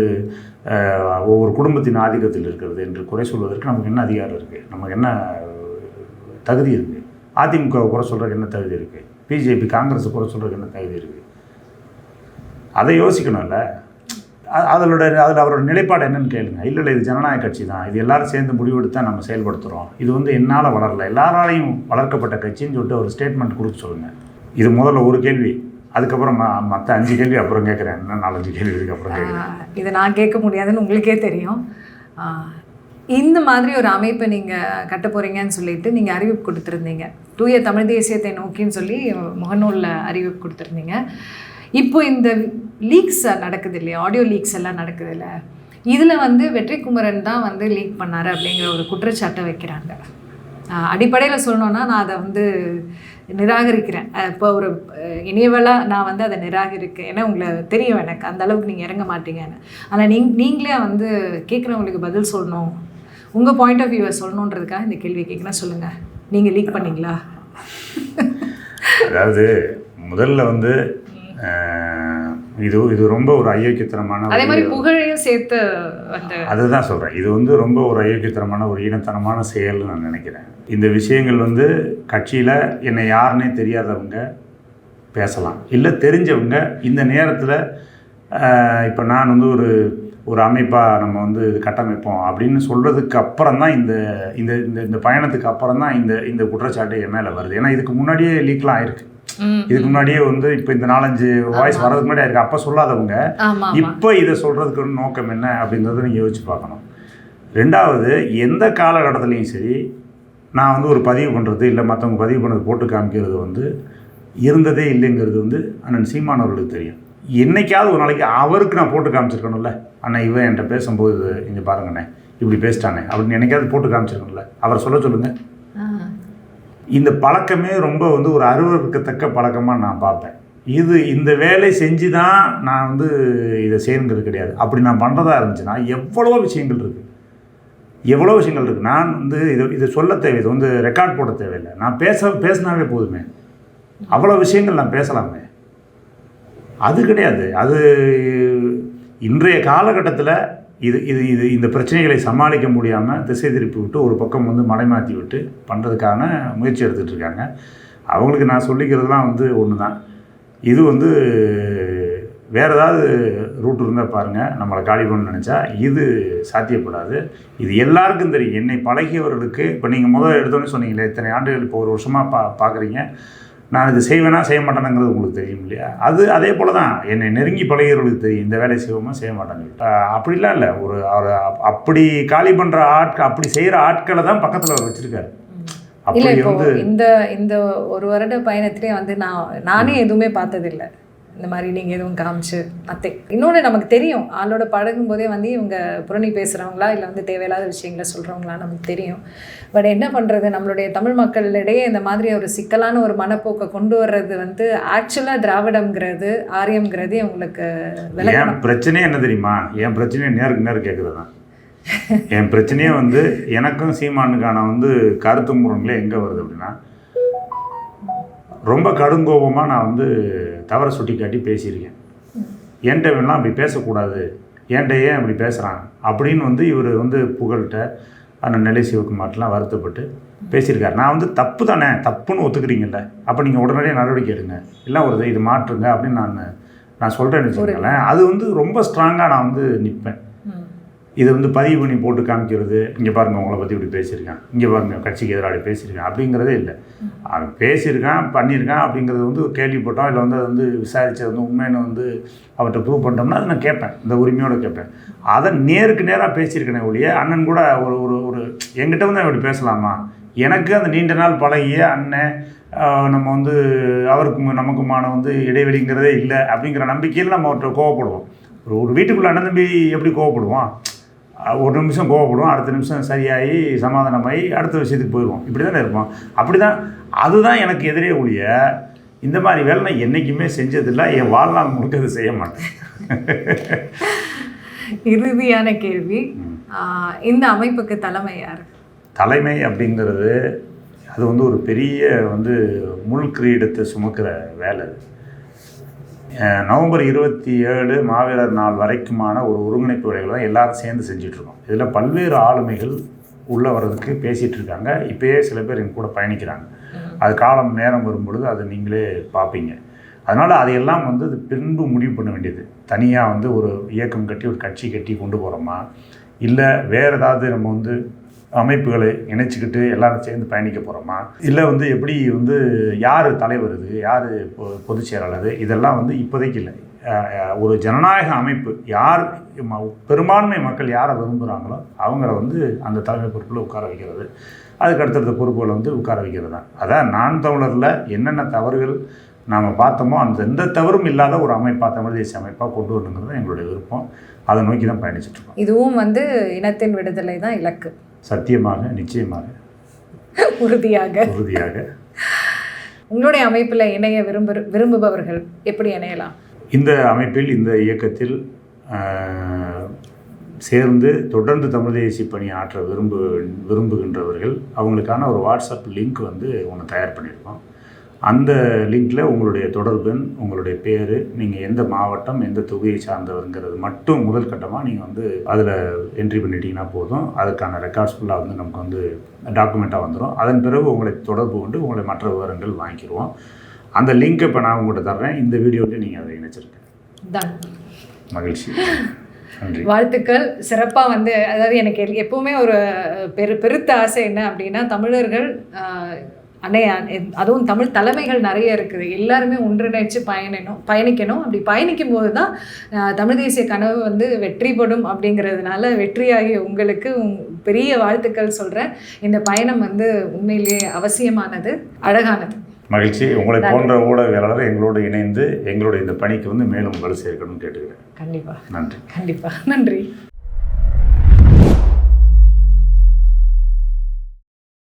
ஒவ்வொரு குடும்பத்தின் ஆதிக்கத்தில் இருக்கிறது என்று குறை சொல்வதற்கு நமக்கு என்ன அதிகாரம் இருக்குது? நமக்கு என்ன தகுதி இருக்குது? அதிமுகவை குறை சொல்கிறதுக்கு என்ன தகுதி இருக்குது? பிஜேபி காங்கிரஸை குறை சொல்கிறதுக்கு என்ன தகுதி இருக்குது? அதை யோசிக்கணும்ல. அதில் அவரோட நிலைப்பாடு என்னன்னு கேளுங்க. இல்லை இது ஜனநாயக கட்சி தான், இது எல்லோரும் சேர்ந்து முடிவெடுத்து தான் நம்ம செயல்படுத்துகிறோம், இது வந்து என்னால் வளரல, எல்லாராலையும் வளர்க்கப்பட்ட கட்சின்னு சொல்லிட்டு ஒரு ஸ்டேட்மெண்ட் கொடுக்க சொல்லுங்கள். இது முதல்ல ஒரு கேள்வி. அதுக்கப்புறம் மற்ற 5 கேள்வி அப்புறம் கேட்குறேன். இன்னும் 4-5 கேள்வி இருக்குது அப்புறம் கேட்குறேன். இதை நான் கேட்க முடியாதுன்னு உங்களுக்கே தெரியும். இந்த மாதிரி ஒரு அமைப்பை நீங்கள் கட்ட போகிறீங்கன்னு சொல்லிட்டு நீங்கள் அறிவிப்பு கொடுத்துருந்தீங்க, தூய தமிழ் தேசியத்தை நோக்கின்னு சொல்லி முகநூலில் அறிவிப்பு கொடுத்துருந்தீங்க. இப்போ இந்த லீக்ஸ் நடக்குது இல்லையா, ஆடியோ லீக்ஸ் எல்லாம் நடக்குது இல்லை, இதில் வந்து வெற்றிக்குமரன் தான் வந்து லீக் பண்ணார் அப்படிங்கிற ஒரு குற்றச்சாட்டை வைக்கிறாங்க. அடிப்படையில் சொல்லணுன்னா நான் அதை வந்து நிராகரிக்கிறேன். இப்போ ஒரு இனியவளாக நான் வந்து அதை நிராகரிக்கிறேன். ஏன்னா உங்களை தெரியும் எனக்கு அந்த அளவுக்கு நீங்கள் இறங்க மாட்டீங்கன்னு. ஆனால் நீங்களே வந்து கேட்குறவங்களுக்கு பதில் சொல்லணும், உங்கள் பாயிண்ட் ஆஃப் வியூவை சொல்லணுன்றதுக்காக இந்த கேள்வி கேட்குறேன். சொல்லுங்கள், நீங்கள் லீக் பண்ணீங்களா? அதாவது முதல்ல வந்து இது ரொம்ப ஒரு அயோக்கியத்தனமான, அதே மாதிரி புகழையும் சேர்த்து வந்து அதுதான் சொல்கிறேன். இது வந்து ரொம்ப ஒரு அயோக்கியத்தனமான ஒரு ஈனத்தனமான செயல்னு நான் நினைக்கிறேன். இந்த விஷயங்கள் வந்து கட்சியில் என்னை யாருன்னே தெரியாதவங்க பேசலாம், இல்லை தெரிஞ்சவங்க இந்த நேரத்தில் இப்போ நான் வந்து ஒரு அமைப்பாக நம்ம வந்து இது கட்டமைப்போம் அப்படின்னு சொல்கிறதுக்கு அப்புறம் தான் இந்த இந்த இந்த பயணத்துக்கு அப்புறம் தான் இந்த குற்றச்சாட்டு என் மேலே வருது. ஏன்னா இதுக்கு முன்னாடியே லீக்லாம் ஆயிருக்கு. இதுக்கு முன்னாடியே வந்து இப்போ இந்த 4-5 வாய்ஸ் வர்றதுக்கு முன்னாடி இருக்கு. அப்போ சொல்லாதவங்க இப்போ இதை சொல்கிறதுக்கு நோக்கம் என்ன அப்படிங்கிறத நீங்கள் யோசிச்சு பார்க்கணும். ரெண்டாவது, எந்த காலகட்டத்துலேயும் சரி நான் வந்து ஒரு பதிவு பண்ணுறது இல்லை மற்றவங்க பதிவு பண்ணுறது போட்டு காமிக்கிறது வந்து இருந்ததே இல்லைங்கிறது வந்து அண்ணன் சீமான் அவர்களுக்கு தெரியும். என்னைக்காவது ஒரு நாளைக்கு அவருக்கு நான் போட்டு காமிச்சிருக்கணும்ல, அண்ணா இவன் என்கிட்ட பேசும்போது இங்கே பாருங்கண்ணே இப்படி பேசிட்டானே அப்படின்னு என்னைக்காவது போட்டு காமிச்சிருக்கணும்ல, அவரை சொல்ல சொல்லுங்கள். இந்த பழக்கமே ரொம்ப வந்து ஒரு அருவருக்கத்தக்க பழக்கமாக நான் பார்ப்பேன். இந்த வேலை செஞ்சு தான் நான் வந்து இதை செய்யணுங்கிறது கிடையாது. அப்படி நான் பண்ணுறதா இருந்துச்சுன்னா எவ்வளோ விஷயங்கள் இருக்குது. நான் வந்து இதை சொல்ல தேவை, இது வந்து ரெக்கார்ட் போட தேவையில்லை. நான் பேசினாவே போதுமே, அவ்வளோ விஷயங்கள் நான் பேசலாமே. அது கிடையாது. அது இன்றைய காலகட்டத்தில் இந்த பிரச்சனைகளை சமாளிக்க முடியாமல் திசை திருப்பி விட்டு ஒரு பக்கம் வந்து மடைமாற்றி விட்டு பண்ணுறதுக்கான முயற்சி எடுத்துகிட்டு இருக்காங்க. அவங்களுக்கு நான் சொல்லிக்கிறதுலாம் வந்து ஒன்று தான். இது வந்து வேறு ஏதாவது ரூட் இருந்தால் பாருங்கள், நம்மளை காலி பண்ண நினச்சா இது சாத்தியப்படாது. இது எல்லாருக்கும் தெரியும். என்னை பழகியவர்களுக்கு இப்போ நீங்கள் முதல்ல எடுத்தோன்னே சொன்னீங்களே, இத்தனை ஆண்டுகள் இப்போ ஒரு வருஷமாக பார்க்குறீங்க, நான் இது செய்வேனா செய்ய மாட்டேனுங்கிறது உங்களுக்கு தெரியும் இல்லையா? அதே போல் தான் என்னை நெருங்கி பழகிறவர்களுக்கு தெரியும் இந்த வேலையை செய்வோமா செய்ய மாட்டாங்க. அப்படிலாம் இல்லை. அப்படி காலி பண்ணுற அப்படி செய்கிற ஆட்களை தான் பக்கத்தில் வச்சுருக்காரு. இல்லை இப்போ இந்த ஒரு வருட பயணத்திலே வந்து நானே எதுவுமே பார்த்ததில்லை. இந்த மாதிரி நீங்கள் எதுவும் காமிச்சு அத்தை இன்னொன்று நமக்கு தெரியும் ஆளோட பழகும் போதே வந்து இவங்க புரணி பேசுகிறவங்களா இல்லை வந்து தேவையில்லாத விஷயங்களை சொல்கிறவங்களா நமக்கு தெரியும். பட் என்ன பண்ணுறது, நம்மளுடைய தமிழ் மக்களிடையே இந்த மாதிரி ஒரு சிக்கலான ஒரு மனப்போக்கை கொண்டு வர்றது வந்து ஆக்சுவலாக திராவிடம்ங்கிறது ஆரியம்ங்கிறது இவங்களுக்கு என் பிரச்சனையே என்ன தெரியுமா, என் பிரச்சனையை நேருக்கு நேர் கேட்குறது தான். என் பிரச்சனையே வந்து எனக்கும் சீமானுக்கான வந்து கருத்து முரண்களே எங்கே வருது அப்படின்னா, ரொம்ப கடுங்கோபமாக நான் வந்து தவறை சுட்டி காட்டி பேசியிருக்கேன். என்கிட்ட வேணாம் அப்படி பேசக்கூடாது, என்கிட்ட ஏன் அப்படி பேசுகிறான் அப்படின்னு வந்து இவர் வந்து புகழ்கிட்ட அந்த நெல்லை சிவகுமார்லாம் வருத்தப்பட்டு பேசியிருக்காரு. நான் வந்து தப்பு தானே, தப்புன்னு ஒத்துக்கிறீங்கல்ல, அப்போ நீங்கள் உடனடியாக நடவடிக்கை எடுங்க, இல்லை ஒரு இது மாற்றுங்க அப்படின்னு நான் சொல்கிறேன்னு வச்சுக்கோங்களேன். அது வந்து ரொம்ப ஸ்ட்ராங்காக நான் வந்து நிற்பேன். இதை வந்து பதிவு பண்ணி போட்டு காமிக்கிறது, இங்கே பாருங்கள் உங்களை பற்றி இப்படி பேசியிருக்கான், இங்கே பாருங்கள் கட்சிக்கு எதிராக பேசியிருக்கான் அப்படிங்கிறதே இல்லை. அவன் பேசியிருக்கான் பண்ணியிருக்கான் அப்படிங்கிறது வந்து கேள்விப்பட்டோம், இல்லை வந்து அதை வந்து விசாரித்து வந்து உண்மைன்னு வந்து அவர்கிட்ட ப்ரூவ் பண்ணிட்டோம்னா அதை நான் கேட்பேன், இந்த உரிமையோடு கேட்பேன். அதை நேருக்கு நேராக பேசியிருக்கேனே ஒழிய அண்ணன் கூட ஒரு எங்கிட்ட வந்து அப்படி பேசலாமா, எனக்கு அந்த நீண்ட நாள் பழகிய அண்ணன் நம்ம வந்து அவருக்கு நமக்குமான வந்து இடைவெளிங்கிறதே இல்லை அப்படிங்கிற நம்பிக்கையில் நம்ம அவர்கிட்ட கோவப்படுவோம். ஒரு வீட்டுக்குள்ளே அண்ணன் தம்பி எப்படி கோவப்படுவோம், ஒரு நிமிஷம் கோவப்படுவோம், அடுத்த நிமிஷம் சரியாகி சமாதானமாகி அடுத்த விஷயத்துக்கு போயிடுவோம், இப்படி தானே இருப்போம். அப்படி தான், அதுதான் எனக்கு எதிரே ஒழிய இந்த மாதிரி வேலை நான் என்றைக்குமே செஞ்சதில்லை, என் வாழ்நாள் முழுக்க அதை செய்ய மாட்டேன். இறுதியான கேள்வி, இந்த அமைப்புக்கு தலைமை யார்? தலைமை அப்படிங்கிறது அது வந்து ஒரு பெரிய வந்து முள் கிரீடத்தை சுமக்கிற வேலை. நவம்பர் 27 மாவீரர் நாள் வரைக்குமான ஒரு ஒருங்கிணைப்பு வேலைகள் தான் எல்லோரும் சேர்ந்து செஞ்சிட்ருக்கோம். இதில் பல்வேறு ஆளுமைகள் உள்ளே வர்றதுக்கு பேசிகிட்டு இருக்காங்க. இப்போயே சில பேர் எங்க கூட பயணிக்கிறாங்க. அது காலம் நேரம் வரும்பொழுது அதை நீங்களே பார்ப்பீங்க. அதனால் அதையெல்லாம் வந்து அது பின்பு முடிவு பண்ண வேண்டியது. தனியாக வந்து ஒரு இயக்கம் கட்டி ஒரு கட்சி கட்டி கொண்டு போகிறோமா, இல்லை வேறு ஏதாவது நம்ம வந்து அமைப்புகளை இணைச்சிக்கிட்டு எல்லாரும் சேர்ந்து பயணிக்க போகிறோமா, இல்லை வந்து எப்படி வந்து யார் தலைவர், இது யார் பொதுச் செயலாளர், இதெல்லாம் வந்து இப்போதைக்கு இல்லை. ஒரு ஜனநாயக அமைப்பு யார் பெரும்பான்மை மக்கள் யாரை விரும்புகிறாங்களோ அவங்கள வந்து அந்த தலைமை பொறுப்பில் உட்கார வைக்கிறது, அதுக்கு அடுத்தடுத்த பொறுப்புகளை வந்து உட்கார வைக்கிறது தான். அதான் நான் தமிழரில் என்னென்ன தவறுகள் நாம் பார்த்தோமோ அந்த எந்த தவறும் இல்லாத ஒரு அமைப்பாக தமிழ் தேசிய அமைப்பாக கொண்டு வரணுங்கிறது எங்களுடைய விருப்பம். அதை நோக்கி தான் பயணிச்சுட்ருக்கோம். இதுவும் வந்து இனத்தின் விடுதலை தான் இலக்கு. சத்தியமாக, நிச்சயமாக, உறுதியாக. உங்களுடைய அமைப்பில் இணைய விரும்புபவர்கள் எப்படி இணையலாம்? இந்த அமைப்பில், இந்த இயக்கத்தில் சேர்ந்து தொடர்ந்து தமிழ் தேசிய பணி ஆற்ற விரும்புகின்றவர்கள் அவங்களுக்கான ஒரு வாட்ஸ்அப் லிங்க் வந்து ஒன்று தயார் பண்ணியிருக்கோம். அந்த லிங்க்கில் உங்களுடைய தொடர்பெண், உங்களுடைய பேர், நீங்கள் எந்த மாவட்டம் எந்த தொகுதியை சார்ந்தவருங்கிறது மட்டும் முதல் கட்டமாக நீங்கள் வந்து அதில் என்ட்ரி பண்ணிட்டீங்கன்னா போதும். அதுக்கான ரெக்கார்ட்ஸ் ஃபுல்லாக வந்து நமக்கு வந்து டாக்குமெண்ட்டாக வந்துடும். அதன் பிறகு உங்களை தொடர்பு கொண்டு உங்களை மற்ற விவரங்கள் வாங்கிடுவோம். அந்த லிங்க்கை இப்போ நான் உங்கள்கிட்ட தர்றேன். இந்த வீடியோவில் நீங்கள் அதை இணைச்சிருக்கேன். மகிழ்ச்சி, நன்றி, வாழ்த்துக்கள். சிறப்பாக வந்து அதாவது எனக்கு எப்போவுமே ஒரு பெருத்த ஆசை என்ன அப்படின்னா, தமிழர்கள் அதுவும் தமிழ் தலைமைகள் நிறைய இருக்குது, எல்லாருமே ஒன்றிணைச்சு பயணிக்கணும். அப்படி பயணிக்கும் போது தான் தமிழ் தேசிய கனவு வந்து வெற்றிப்படும். அப்படிங்கிறதுனால வெற்றியாகிய உங்களுக்கு பெரிய வாழ்த்துக்கள் சொல்கிறேன். இந்த பயணம் வந்து உண்மையிலேயே அவசியமானது, அழகானது. மகிழ்ச்சி. உங்களை போன்ற ஊடகவியலாளர் எங்களோடு இணைந்து எங்களுடைய இந்த பணிக்கு வந்து மேலும் வலு சேர்க்கணும்னு கேட்டுக்கிறேன். கண்டிப்பாக. நன்றி. கண்டிப்பாக நன்றி.